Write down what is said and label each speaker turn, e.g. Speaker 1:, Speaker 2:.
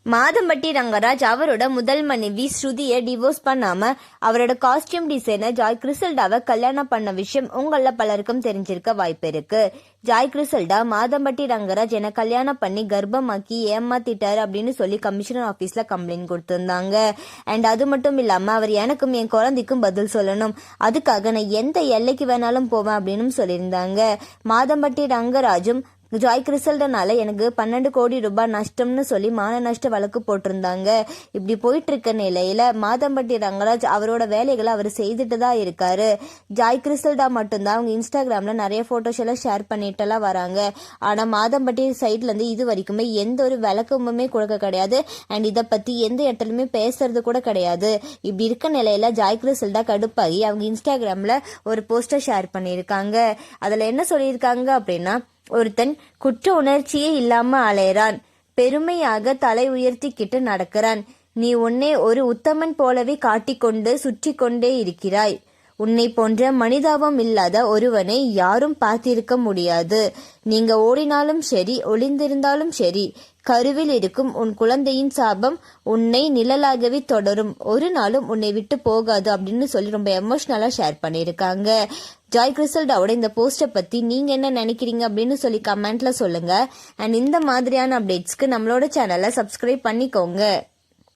Speaker 1: மாதம்பட்டி ரங்கராஜ் அவரோட முதல் மனைவி ஸ்ருதியை டிவோர்ஸ் பண்ணாம அவரோட காஸ்டியூம் டிசைனர் ஜாய் கிறிசல்டாவை கல்யாணம் பண்ண விஷயம் உங்கள பலருக்கும் தெரிஞ்சிருக்க வாய்ப்பு இருக்கு. ஜாய் கிறிசல்டா மாதம்பட்டி ரங்கராஜ் என கல்யாணம் பண்ணி கர்ப்பமாக்கி ஏமாத்திட்டாரு அப்படின்னு சொல்லி கமிஷனர் ஆபீஸ்ல கம்ப்ளைண்ட் கொடுத்திருந்தாங்க. அண்ட் அது மட்டும் இல்லாம அவர் எனக்கும் என் குழந்தைக்கும் பதில் சொல்லணும், அதுக்காக நான் எந்த எல்லைக்கு வேணாலும் போவேன் அப்படின்னு சொல்லியிருந்தாங்க. மாதம்பட்டி ரங்கராஜும் ஜாய் கிறிசல்டனால எனக்கு 12 கோடி ரூபாய் நஷ்டம்னு சொல்லி மான நஷ்ட வழக்கு போட்டிருந்தாங்க. இப்படி போயிட்டு இருக்க நிலையில மாதம்பட்டி ரங்கராஜ் அவரோட வேலைகளை அவர் செய்துட்டு தான் இருக்காரு. ஜாய் கிறிசல்டா மட்டும்தான் அவங்க இன்ஸ்டாகிராம்ல நிறைய போட்டோஸ் எல்லாம் ஷேர் பண்ணிட்டுலாம் வராங்க. ஆனா மாதம்பட்டி சைட்ல இருந்து இது வரைக்குமே எந்த ஒரு விளக்கமுமே கொடுக்க கிடையாது. அண்ட் இதை பத்தி எந்த இடத்துலயுமே பேசுறது கூட கிடையாது. இப்படி இருக்க நிலையில ஜாய் கிறிசல்டா கடுப்பாகி அவங்க இன்ஸ்டாகிராம்ல ஒரு போஸ்டர் ஷேர் பண்ணியிருக்காங்க. அதுல என்ன சொல்லியிருக்காங்க அப்படின்னா, ஒருத்தன் குற்ற உணர்ச்சியே இல்லாம அலையறான், பெருமையாக தலை உயர்த்திக்கிட்டு நடக்கிறான். நீ உன்னை ஒரு உத்தமன் போலவே காட்டிக்கொண்டு சுற்றி கொண்டே இருக்கிறாய். உன்னை போன்ற மனிதாபம் இல்லாத ஒருவனை யாரும் பார்த்திருக்க முடியாது. நீங்க ஓடினாலும் சரி, ஒளிந்திருந்தாலும் சரி, கருவில் இருக்கும் உன் குழந்தையின் சாபம் உன்னை நிழலாகவே தொடரும், ஒரு நாளும் உன்னை விட்டு போகாது அப்படின்னு சொல்லி ரொம்ப எமோஷனலா ஷேர் பண்ணியிருக்காங்க. ஜாய் கிறிசல்டாவோட இந்த போஸ்டை பத்தி நீங்க என்ன நினைக்கிறீங்க அப்படின்னு சொல்லி கமெண்ட்ல சொல்லுங்க. அண்ட் இந்த மாதிரியான அப்டேட்ஸ்க்கு நம்மளோட சேனலை சப்ஸ்கிரைப் பண்ணிக்கோங்க.